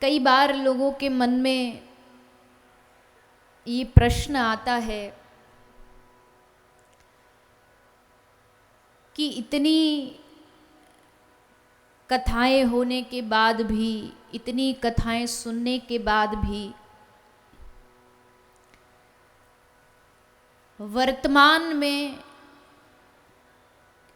कई बार लोगों के मन में ये प्रश्न आता है कि इतनी कथाएं होने के बाद भी, इतनी कथाएं सुनने के बाद भी वर्तमान में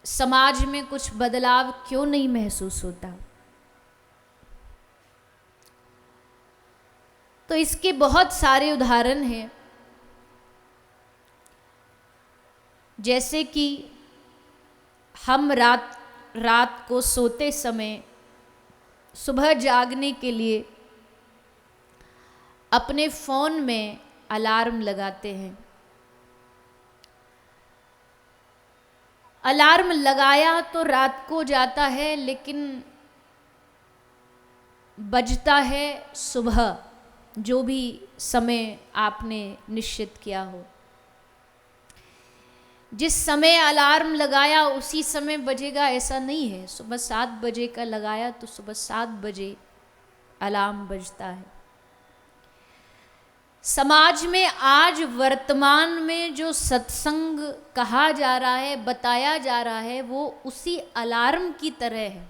समाज में कुछ बदलाव क्यों नहीं महसूस होता। तो इसके बहुत सारे उदाहरण हैं। जैसे कि हम रात को सोते समय सुबह जागने के लिए अपने फ़ोन में अलार्म लगाते हैं। अलार्म लगाया तो रात को जाता है, लेकिन बजता है सुबह, जो भी समय आपने निश्चित किया हो। जिस समय अलार्म लगाया उसी समय बजेगा ऐसा नहीं है। सुबह 7 बजे का लगाया तो सुबह 7 बजे अलार्म बजता है। समाज में आज वर्तमान में जो सत्संग कहा जा रहा है, बताया जा रहा है, वो उसी अलार्म की तरह है।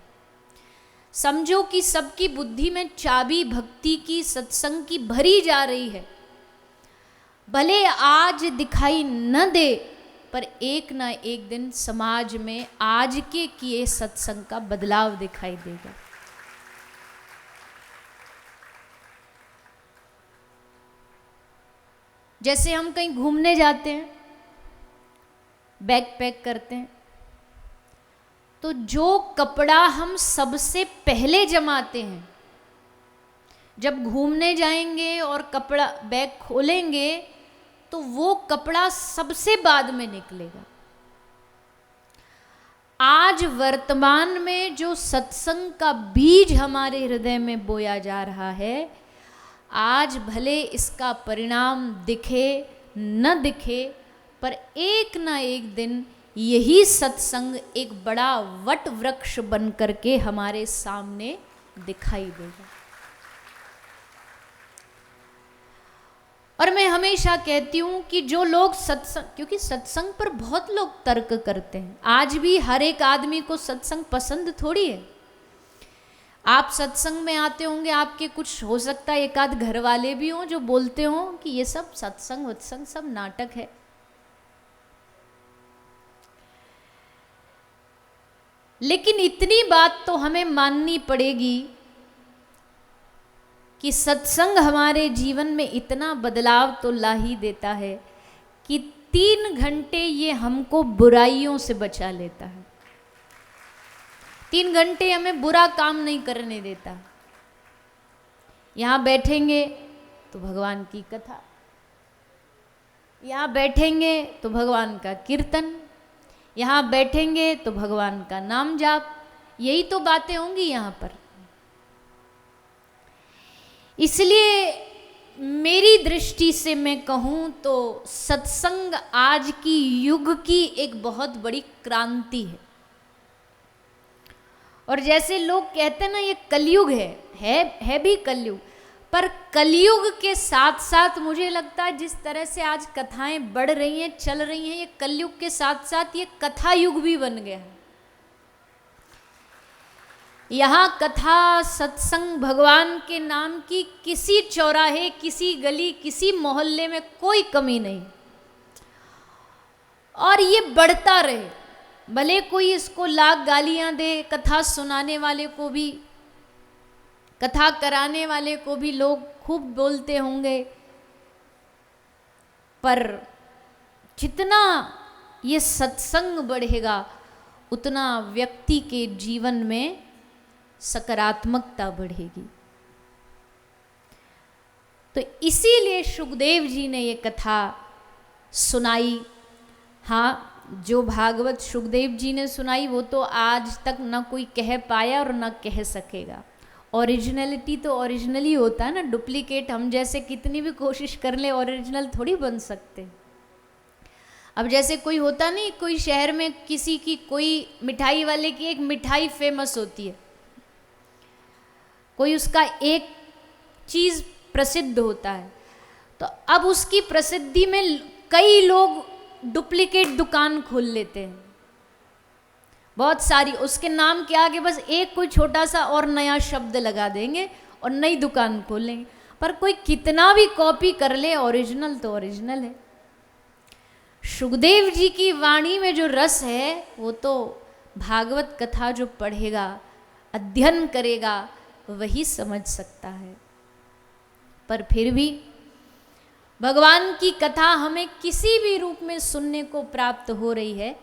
समझो कि सबकी बुद्धि में चाबी भक्ति की, सत्संग की भरी जा रही है। भले आज दिखाई न दे, पर एक ना एक दिन समाज में आज के किए सत्संग का बदलाव दिखाई देगा। जैसे हम कहीं घूमने जाते हैं, बैग पैक करते हैं, तो जो कपड़ा हम सबसे पहले जमाते हैं, जब घूमने जाएंगे और कपड़ा बैग खोलेंगे तो वो कपड़ा सबसे बाद में निकलेगा। आज वर्तमान में जो सत्संग का बीज हमारे हृदय में बोया जा रहा है, आज भले इसका परिणाम दिखे न दिखे, पर एक ना एक दिन यही सत्संग एक बड़ा वट वृक्ष बन करके हमारे सामने दिखाई देगा। और मैं हमेशा कहती हूँ कि जो लोग सत्संग, क्योंकि सत्संग पर बहुत लोग तर्क करते हैं। आज भी हर एक आदमी को सत्संग पसंद थोड़ी है। आप सत्संग में आते होंगे, आपके कुछ हो सकता है एक आध घर वाले भी हों जो बोलते हों कि ये सब सत्संग वत्संग सब नाटक है। लेकिन इतनी बात तो हमें माननी पड़ेगी कि सत्संग हमारे जीवन में इतना बदलाव तो ला ही देता है कि 3 घंटे ये हमको बुराइयों से बचा लेता है। 3 घंटे हमें बुरा काम नहीं करने देता। यहाँ बैठेंगे तो भगवान की कथा, यहाँ बैठेंगे तो भगवान का कीर्तन, यहाँ बैठेंगे तो भगवान का नाम जाप, यही तो बातें होंगी यहाँ पर। इसलिए मेरी दृष्टि से मैं कहूँ तो सत्संग आज की युग की एक बहुत बड़ी क्रांति है। और जैसे लोग कहते हैं ना, ये कलयुग है भी कलयुग, पर कलयुग के साथ साथ मुझे लगता है जिस तरह से आज कथाएं बढ़ रही हैं, चल रही हैं, ये कलयुग के साथ साथ ये कथा युग भी बन गया है। यहाँ कथा सत्संग भगवान के नाम की किसी चौराहे, किसी गली, किसी मोहल्ले में कोई कमी नहीं। और ये बढ़ता रहे, भले कोई इसको लाख गालियां दे, कथा सुनाने वाले को भी, कथा कराने वाले को भी लोग खूब बोलते होंगे, पर जितना ये सत्संग बढ़ेगा उतना व्यक्ति के जीवन में सकारात्मकता बढ़ेगी। तो इसीलिए सुखदेव जी ने ये कथा सुनाई। हाँ, जो भागवत सुखदेव जी ने सुनाई वो तो आज तक ना कोई कह पाया और ना कह सकेगा। ओरिजिनलिटी तो ओरिजिनल ही होता है ना, डुप्लीकेट हम जैसे कितनी भी कोशिश कर ले ओरिजिनल थोड़ी बन सकते। अब जैसे कोई होता नहीं, कोई शहर में किसी की, कोई मिठाई वाले की एक मिठाई फेमस होती है, कोई उसका एक चीज प्रसिद्ध होता है, तो अब उसकी प्रसिद्धि में कई लोग डुप्लीकेट दुकान खोल लेते हैं, बहुत सारी, उसके नाम के आगे बस एक कोई छोटा सा और नया शब्द लगा देंगे और नई दुकान खोल लेंगे। पर कोई कितना भी कॉपी कर ले, ओरिजिनल तो ओरिजिनल है। सुखदेव जी की वाणी में जो रस है वो तो भागवत कथा जो पढ़ेगा, अध्ययन करेगा, वही समझ सकता है। पर फिर भी भगवान की कथा हमें किसी भी रूप में सुनने को प्राप्त हो रही है,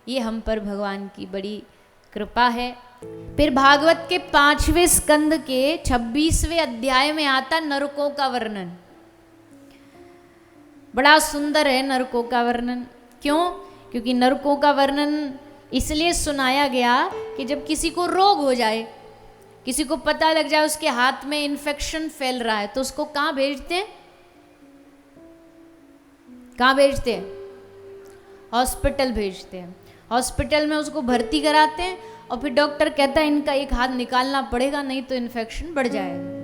ये हम पर भगवान की बड़ी कृपा है। फिर भागवत के 5वें स्कंद के 26वें अध्याय में आता नरकों का वर्णन। बड़ा सुंदर है नरकों का वर्णन। क्यों? क्योंकि नरकों का वर्णन इसलिए सुनाया गया कि जब किसी को रोग हो जाए, किसी को पता लग जाए उसके हाथ में इन्फेक्शन फैल रहा है, तो उसको कहाँ भेजते हैं? कहाँ भेजते हैं? हॉस्पिटल भेजते हैं। हॉस्पिटल में उसको भर्ती कराते हैं और फिर डॉक्टर कहता है इनका एक हाथ निकालना पड़ेगा, नहीं तो इन्फेक्शन बढ़ जाएगा।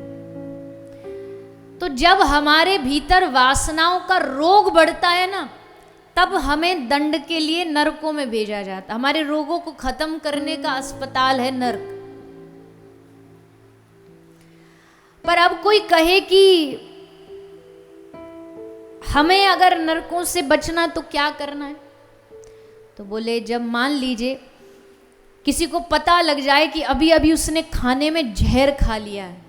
तो जब हमारे भीतर वासनाओं का रोग बढ़ता है ना, तब हमें दंड के लिए नरकों में भेजा जाता। हमारे रोगों को खत्म करने का अस्पताल है नरक। पर अब कोई कहे कि हमें अगर नरकों से बचना तो क्या करना है, तो बोले जब मान लीजिए किसी को पता लग जाए कि अभी अभी उसने खाने में जहर खा लिया है,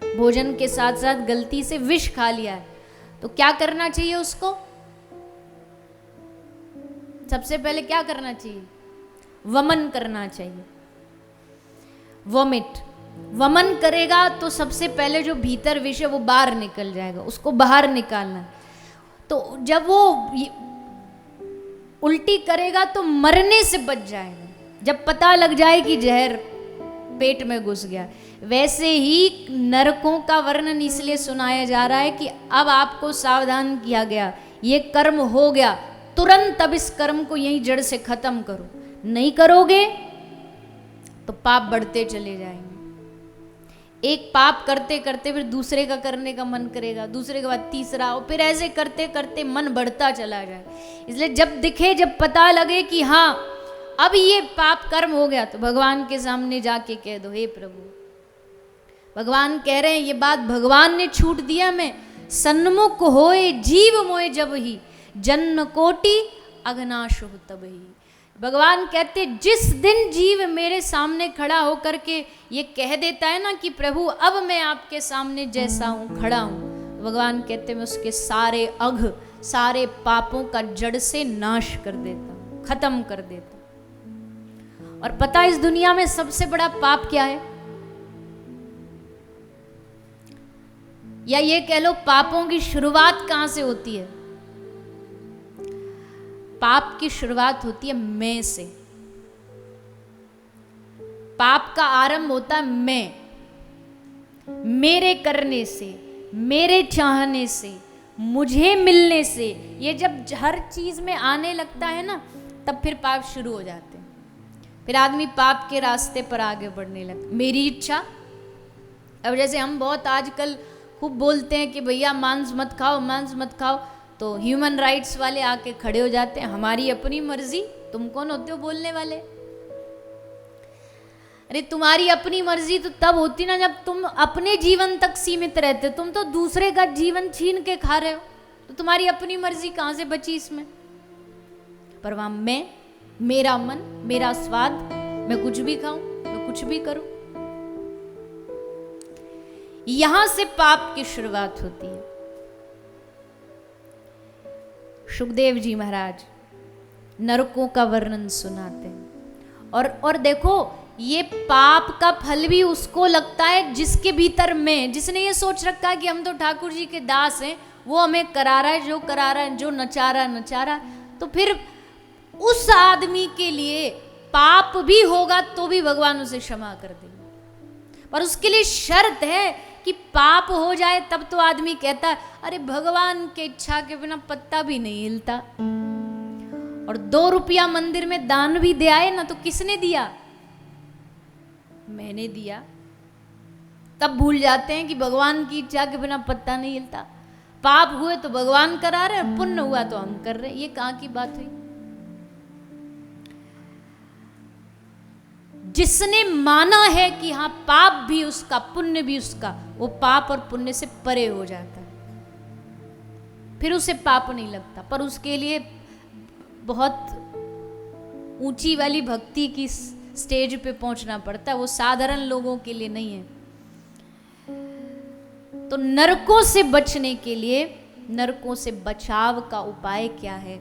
भोजन के साथ साथ गलती से विष खा लिया है, तो क्या करना चाहिए उसको? सबसे पहले क्या करना चाहिए? वमन करना चाहिए। वोमिट, वमन करेगा तो सबसे पहले जो भीतर विष है वो बाहर निकल जाएगा, उसको बाहर निकालना है। तो जब वो उल्टी करेगा तो मरने से बच जाएगा, जब पता लग जाए कि जहर पेट में घुस गया। वैसे ही नरकों का वर्णन इसलिए सुनाया जा रहा है कि अब आपको सावधान किया गया, ये कर्म हो गया, तुरंत अब इस कर्म को यहीं जड़ से खत्म करो, नहीं करोगे तो पाप बढ़ते चले जाएंगे। एक पाप करते करते फिर दूसरे का करने का मन करेगा, दूसरे के बाद तीसरा, और फिर ऐसे करते करते मन बढ़ता चला जाए। इसलिए जब दिखे, जब पता लगे कि हाँ अब ये पाप कर्म हो गया, तो भगवान के सामने जाके कह दो, हे प्रभु। भगवान कह रहे हैं ये बात भगवान ने छूट दिया, मैं सन्मुख होए जीव मोए जब ही, जन्म कोटि अघनाश हो तब ही। भगवान कहते जिस दिन जीव मेरे सामने खड़ा होकर के ये कह देता है ना कि प्रभु अब मैं आपके सामने जैसा हूं खड़ा हूं, तो भगवान कहते मैं उसके सारे अघ, सारे पापों का जड़ से नाश कर देता हूं, खत्म कर देता हूं। और पता इस दुनिया में सबसे बड़ा पाप क्या है? या ये कह लो पापों की शुरुआत कहां से होती है? पाप की शुरुआत होती है मैं से। पाप का आरंभ होता है मैं, मेरे करने से, मेरे चाहने से, मुझे मिलने से। ये जब हर चीज में आने लगता है ना, तब फिर पाप शुरू हो जाते हैं। फिर आदमी पाप के रास्ते पर आगे बढ़ने लगता। मेरी इच्छा, अब जैसे हम बहुत आजकल खूब बोलते हैं कि भैया मांस मत खाओ, मांस मत खाओ, तो ह्यूमन राइट्स वाले आके खड़े हो जाते हैं, हमारी अपनी मर्जी। तुम कौन होते हो बोलने वाले? अरे तुम्हारी अपनी मर्जी तो तब होती ना जब तुम अपने जीवन तक सीमित रहते, तुम तो दूसरे का जीवन छीन के खा रहे हो, तो तुम्हारी अपनी मर्जी कहां से बची इसमें? पर वहां मैं, मेरा मन, मेरा स्वाद, मैं कुछ भी खाऊं, मैं कुछ भी करूं, यहां से पाप की शुरुआत होती है। सुखदेव जी महाराज नरकों का वर्णन सुनाते हैं। और देखो ये पाप का फल भी उसको लगता है जिसके भीतर में, जिसने ये सोच रखा है कि हम तो ठाकुर जी के दास हैं, वो हमें करा रहा है, जो करा रहा है, जो नचा रहा है नचा रहा है। तो फिर उस आदमी के लिए पाप भी होगा तो भी भगवान उसे क्षमा कर देंगे। पर उसके लिए शर्त है कि पाप हो जाए तब तो आदमी कहता है अरे भगवान के इच्छा के बिना पत्ता भी नहीं हिलता। और 2 रुपया मंदिर में दान भी दे आए ना, तो किसने दिया? मैंने दिया। तब भूल जाते हैं कि भगवान की इच्छा के बिना पत्ता नहीं हिलता। पाप हुए तो भगवान करा रहे, और पुण्य हुआ तो हम कर रहे। ये कहाँ की बात हुई? जिसने माना है कि हाँ पाप भी उसका पुण्य भी उसका, वो पाप और पुण्य से परे हो जाता है, फिर उसे पाप नहीं लगता। पर उसके लिए बहुत ऊंची वाली भक्ति की स्टेज पे पहुंचना पड़ता है, वो साधारण लोगों के लिए नहीं है। तो नरकों से बचने के लिए, नरकों से बचाव का उपाय क्या है?